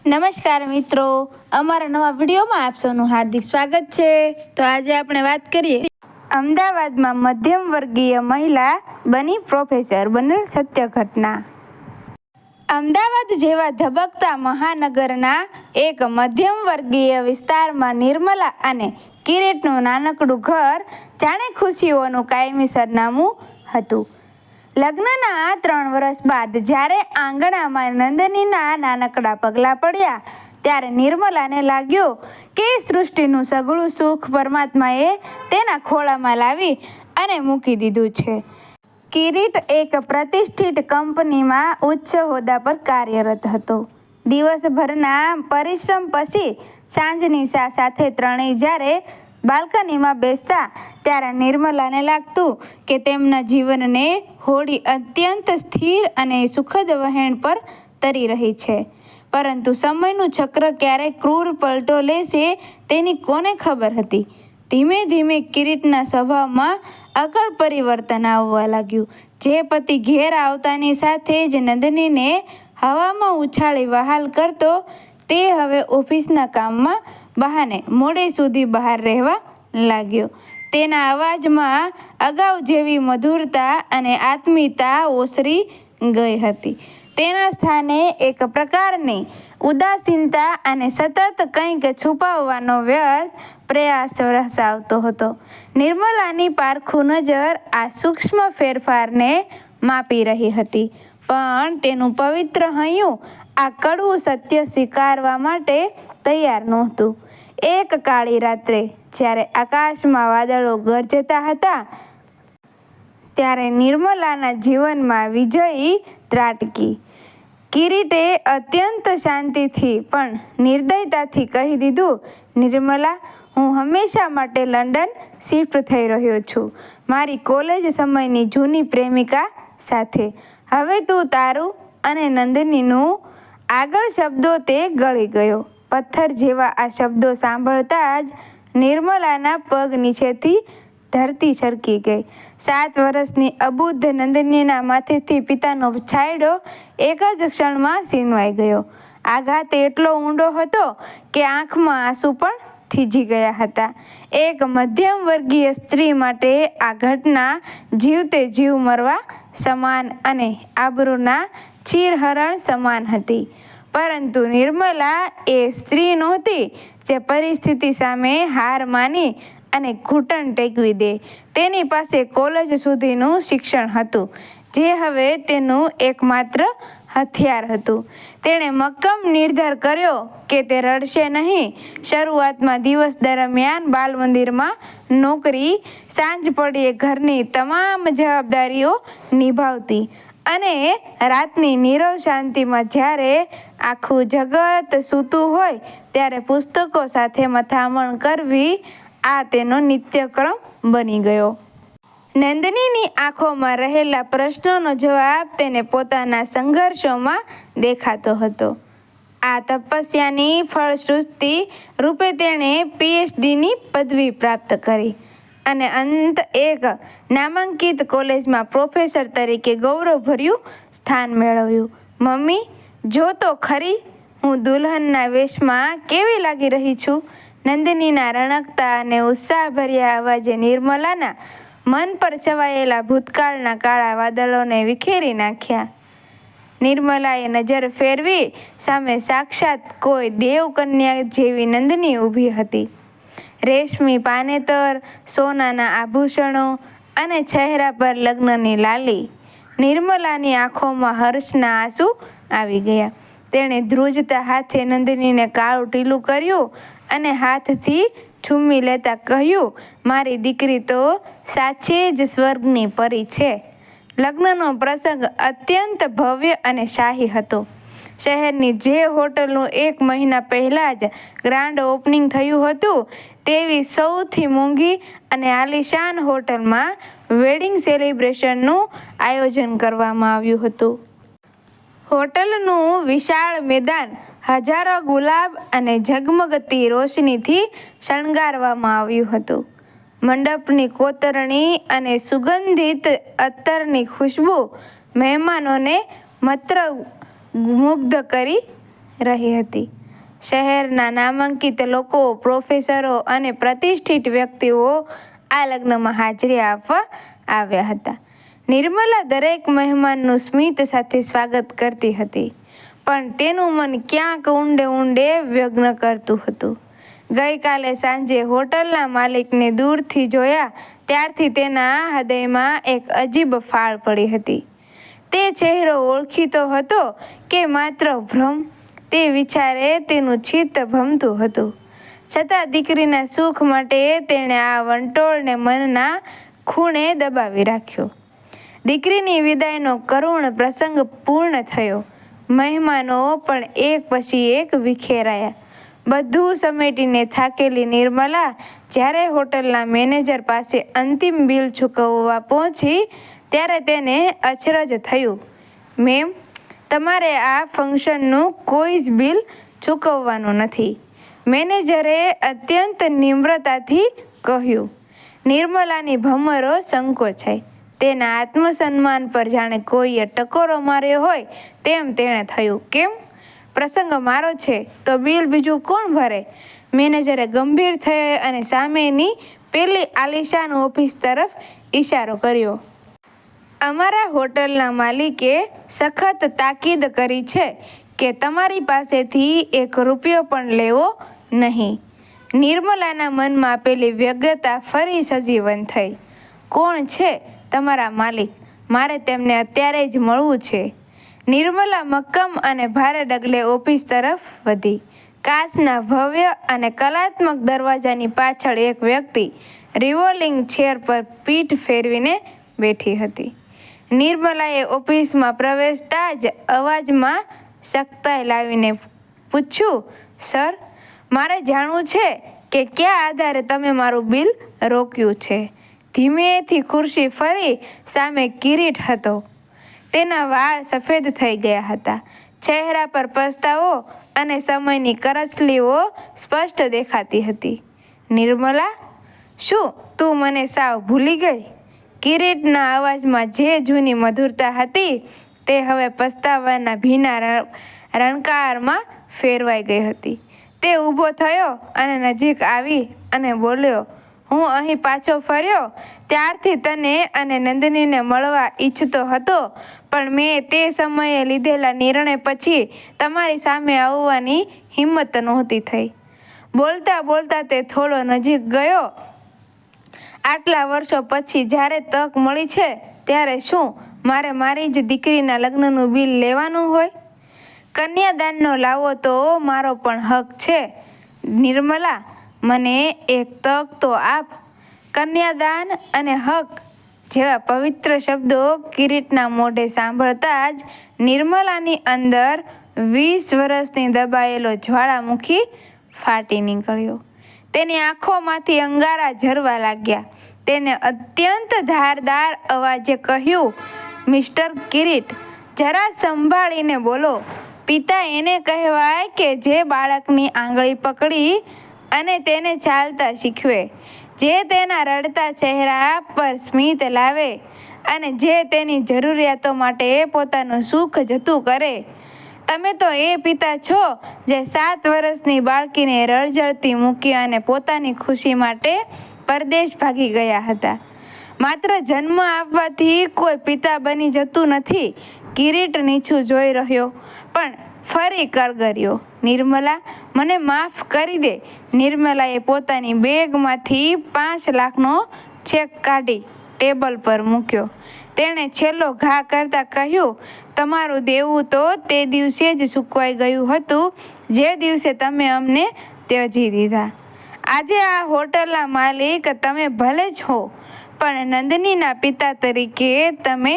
નમસ્કાર મિત્રો, અમારા નવા વિડીયોમાં આપ સૌનું હાર્દિક સ્વાગત છે। તો આજે આપણે વાત કરીએ અમદાવાદમાં મધ્યમ વર્ગીય મહિલા બની પ્રોફેસર બનેલ સત્ય ઘટના। અમદાવાદ જેવા ધબકતા મહાનગરના એક મધ્યમ વર્ગીય વિસ્તારમાં નિર્મલા અને કિરીટનું નાનકડું ઘર જાણે ખુશીઓનું કાયમી સરનામું હતું। લગ્નના 3 વર્ષ બાદ જ્યારે આંગણામાં નંદનીના નાનકડા પગલાં પડ્યા ત્યારે નિર્મલાને લાગ્યું કે સૃષ્ટિનું સઘળું સુખ પરમાત્માએ તેના ખોળામાં લાવી અને મૂકી દીધું છે। કિરીટ એક પ્રતિષ્ઠિત કંપનીમાં ઉચ્ચ હોદ્દા પર કાર્યરત હતો। દિવસભરના પરિશ્રમ પછી સાંજની ચા સાથે ત્રણેય જ્યારે બાલ્કનીમાં બેસતા ત્યારે નિર્મલાને લાગતું કે તેમના જીવનને હોડી અત્યંત સ્થિર અને સુખદ વહેણ પર તરી રહી છે, પરંતુ સમયનું ચક્ર ક્યારે ક્રૂર પલટો લેશે તેની કોને ખબર હતી। ધીમે ધીમે કિરીટના સ્વભાવમાં અકળ પરિવર્તન આવવા લાગ્યું। જે પતિ ઘેર આવતાની સાથે જ નંદનીને હવામાં ઉછાળી વહાલ કરતો, તે હવે ઓફિસના કામમાં બહાને મોડે સુધી બહાર રહેવા લાગ્યો। તેના અવાજમાં અગાઉ જેવી મધુરતા અને આત્મીયતા ઓસરી ગઈ હતી। તેના સ્થાને એક પ્રકારની ઉદાસીનતા અને સતત કંઈક છુપાવવાનો વ્યર્થ પ્રયાસ વરસાવતો હતો। નિર્મલાની પારખું નજર આ સૂક્ષ્મ ફેરફારને માપી રહી હતી, પણ તેનું પવિત્ર હૈયું આ કડવું સત્ય સ્વીકારવા માટે તૈયાર નહોતું। એક કાળી રાત્રે જ્યારે આકાશમાં વાદળો ગરજતા હતા ત્યારે નિર્મલાના જીવનમાં વીજળી ત્રાટકી। કિરીટે અત્યંત શાંતિથી પણ નિર્દયતાથી કહી દીધું, નિર્મલા, હું હંમેશા માટે લંડન શિફ્ટ થઈ રહ્યો છું, મારી કોલેજ સમયની જૂની પ્રેમિકા સાથે। હવે તું તારું અને નંદનીનું। આગળ શબ્દો તે ગળી ગયો। પથ્થર જેવા આ શબ્દો સાંભળતા જ નિર્મલાના પગ નીચેથી ધરતી સરકી ગઈ। 7 વર્ષની અબુદ્ધ નંદનીના માથેથી પિતાનો છાંયડો એક જ ક્ષણમાં સીનવાઈ ગયો। આઘાત એટલો ઊંડો હતો કે આંખમાં આંસુ પણ થીજી ગયા હતા। એક મધ્યમ વર્ગીય સ્ત્રી માટે આ ઘટના જીવતે જીવ મરવા સમાન અને આબરૂના ચીરહરણ સમાન હતી, પરંતુ નિર્મલા એ સ્ત્રી નહોતી જે પરિસ્થિતિ સામે હાર માની અને ઘૂંટણ ટેકવી દે। તેની પાસે કોલેજ સુધીનું શિક્ષણ હતું, જે હવે તેનું એકમાત્ર હથિયાર હતું। તેણે મક્કમ નિર્ધાર કર્યો કે તે રડશે નહીં। શરૂઆતમાં દિવસ દરમિયાન બાલમંદિરમાં નોકરી, સાંજ પડ્યે ઘરની તમામ જવાબદારીઓ નિભાવતી અને રાતની નીરવ શાંતિમાં જ્યારે આખું જગત સૂતું હોય ત્યારે પુસ્તકો સાથે મથામણ કરવી આ તેનો નિત્યક્રમ બની ગયો। નંદનીની આંખોમાં રહેલા પ્રશ્નોનો જવાબ તેને પોતાના સંઘર્ષોમાં દેખાતો હતો। આ તપસ્યાની ફળશ્રુતિ રૂપે તેણે PhDની પદવી પ્રાપ્ત કરી અને અંતે એક નામાંકિત કોલેજમાં પ્રોફેસર તરીકે ગૌરવભર્યું સ્થાન મેળવ્યું। મમ્મી, જો તો ખરી, હું દુલ્હનના વેશમાં કેવી લાગી રહી છું? નંદનીના રણકતા અને ઉત્સાહભર્યા અવાજે નિર્મલાના મન પર છવાયેલા ભૂતકાળના કાળા વાદળોને વિખેરી નાખ્યા। નિર્મલાએ નજર ફેરવી, સામે સાક્ષાત કોઈ દેવકન્યા જેવી નંદની ઊભી હતી। રેશમી પાનેતર, સોનાના આભૂષણો અને ચહેરા પર લગ્નની લાલી। નિર્મલાની આંખોમાં હર્ષના આંસુ આવી ગયા। તેણે ધ્રુજતા હાથે નંદનીને કાળું ટીલું કર્યું અને હાથથી ચૂમી લેતા કહ્યું, મારી દીકરી તો સાચે જ સ્વર્ગની પરી છે। લગ્નનો પ્રસંગ અત્યંત ભવ્ય અને શાહી હતો। શહેરની જે હોટલનું 1 મહિના પહેલાં જ ગ્રાન્ડ ઓપનિંગ થયું હતું તેવી સૌથી મોંઘી અને આલીશાન હોટલમાં વેડિંગ સેલિબ્રેશનનું આયોજન કરવામાં આવ્યું હતું। હોટલનું વિશાળ મેદાન હજારો ગુલાબ અને ઝગમગતી રોશનીથી શણગારવામાં આવ્યું હતું। મંડપની કોતરણી અને સુગંધિત અત્તરની ખુશ્બુ મહેમાનોને મંત્રમુગ્ધ કરી રહી હતી. શહેરના નામાંકિત લોકો, પ્રોફેસરો અને પ્રતિષ્ઠિત વ્યક્તિઓ આ લગ્નમાં હાજરી આપવા આવ્યા હતા. નિર્મલા દરેક મહેમાનનું સ્મિત સાથે સ્વાગત કરતી હતી, પણ તેનું મન ક્યાંક ઊંડે ઊંડે વ્યગ્ન કરતું હતું. ગઈકાલે સાંજે હોટલના માલિકને દૂરથી જોયા ત્યારથી તેના હૃદયમાં એક અજીબ ફાળ પડી હતી. તે ચહેરો ઓળખીતો હતો કે માત્ર ભ્રમ, તે વિચારે તેનું ચિત્ત ભમતું હતું. છતાં દીકરીના સુખ માટે તેણે આ વંટોળને મનના ખૂણે દબાવી રાખ્યો. દીકરીની વિદાયનો કરુણ પ્રસંગ પૂર્ણ થયો. મહેમાનો પણ એક પછી એક વિખેરાયા. બધું સમેટીને થાકેલી નિર્મલા જ્યારે હોટલના મેનેજર પાસે અંતિમ બિલ ચૂકવવા પહોંચી ત્યારે તેને અચરજ થયું. મેમ, તમારે આ ફંક્શનનું કોઈ જ બિલ ચૂકવવાનું નથી, મેનેજરે અત્યંત નિમ્રતાથી કહ્યું. નિર્મલાની ભમરો સંકોચાઈ. તેના આત્મસન્માન પર જાણે કોઈએ ટકોરો માર્યો હોય તેમ તેણે થયું. કેમ? પ્રસંગ મારો છે તો બિલ બીજું કોણ ભરે? મેનેજરે ગંભીર થઈ અને સામેની પેલી આલિશાન ઓફિસ તરફ ઈશારો કર્યો. અમારા હોટલના માલિકે સખત તાકીદ કરી છે કે તમારી પાસેથી એક રૂપિયો પણ લેવો નહીં. નિર્મલાના મનમાં પેલી વ્યગ્રતા ફરી સજીવન થઈ. કોણ છે તમારા માલિક? મારે તેમને અત્યારે જ મળવું છે. નિર્મલા મક્કમ અને ભારે ડગલે ઓફિસ તરફ વધી. કાચના ભવ્ય અને કલાત્મક દરવાજાની પાછળ એક વ્યક્તિ રિવોલ્વિંગ ચેર પર પીઠ ફેરવીને બેઠી હતી. નિર્મલાએ ઓફિસમાં પ્રવેશતા જ અવાજમાં સખ્તાઈ લાવીને પૂછ્યું, સર, મારે જાણવું છે કે કયા આધારે તમે મારું બિલ રોક્યું છે? ધીમેથી ખુરશી ફરી સામે કિરીટ હતો. તેના વાળ સફેદ થઈ ગયા હતા. ચહેરા પર પસ્તાવો અને સમયની કરચલીઓ સ્પષ્ટ દેખાતી હતી. નિર્મલા, શું તું મને સાવ ભૂલી ગઈ? કિરીટના અવાજમાં જે જૂની મધુરતા હતી તે હવે પસ્તાવાના ભીના રણકારમાં ફેરવાઈ ગઈ હતી. તે ઊભો થયો અને નજીક આવી અને બોલ્યો, હું અહીં પાછો ફર્યો ત્યારથી તને અને નંદનીને મળવા ઈચ્છતો હતો, પણ મેં તે સમયે લીધેલા નિર્ણય પછી તમારી સામે આવવાની હિંમત નહોતી થઈ. બોલતા બોલતા તે થોડો નજીક ગયો. આટલા વર્ષો પછી જ્યારે તક મળી છે ત્યારે શું મારે મારી જ દીકરીના લગ્નનું બિલ લેવાનું હોય? કન્યાદાનનો લાવો તો મારો પણ હક છે. નિર્મલા, મને એક તક તો આપ. કન્યાદાન અને હક જેવા પવિત્ર શબ્દો કિરીટના મોઢે સાંભળતા જ નિર્મલાની અંદર 20 વર્ષની દબાયેલો જ્વાળામુખી ફાટી નીકળ્યો. તેની આંખોમાંથી અંગારા ઝરવા લાગ્યા. તેને અત્યંત ધારદાર અવાજે કહ્યું, મિસ્ટર કિરીટ, જરા સંભાળીને બોલો. પિતા એને કહેવાય કે જે બાળકની આંગળી પકડી અને તેને ચાલતા શીખવે, જે તેના રડતા ચહેરા પર સ્મિત લાવે અને જે તેની જરૂરિયાતો માટે પોતાનું સુખ જતું કરે. તમે તો એ પિતા છો જે 7 વર્ષની બાળકીને રળજળતી મૂકી અને પોતાની ખુશી માટે પરદેશ ભાગી ગયા હતા. માત્ર જન્મ આપવાથી કોઈ પિતા બની જતું નથી. કિરીટ નીચું જોઈ રહ્યો પણ ફરી કરગર્યો. નિર્મલા, મને માફ કરી દે. નિર્મલાએ પોતાની બેગમાંથી 5 લાખનો ચેક કાઢી ટેબલ પર મૂક્યો. તેણે છેલ્લો ઘા કરતાં કહ્યું, તમારું દેવું તો તે દિવસે જ ચૂકવાઈ ગયું હતું જે દિવસે તમે અમને ત્યજી દીધા. આજે આ હોટલના માલિક તમે ભલે જ હો, પણ નંદનીના પિતા તરીકે તમે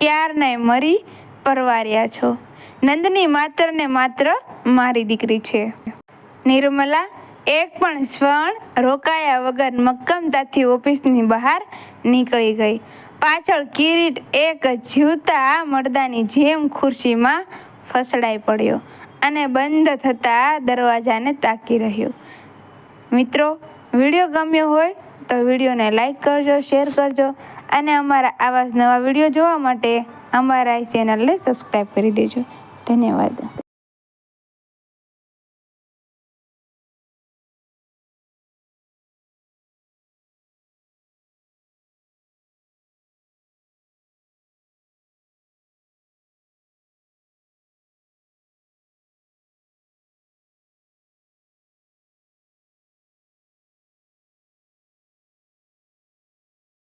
ક્યારનાય મરી પરવાર્યા છો. નંદની માત્ર ને માત્ર મારી દીકરી છે. નિર્મલા એક પણ ક્ષણ રોકાયા વગર મક્કમતાથી ઓફિસની બહાર નીકળી ગઈ. પાછળ કિરીટ એક જીવતા મરદાની જેમ ખુરશીમાં ફસડાઈ પડ્યો અને બંધ થતા દરવાજાને તાકી રહ્યો. મિત્રો, વિડીયો ગમ્યો હોય તો વિડીયોને લાઈક કરજો, શેર કરજો અને અમારા આવા જ નવા વિડીયો જોવા માટે અમારા ચેનલને સબસ્ક્રાઈબ કરી દેજો. ધન્યવાદ.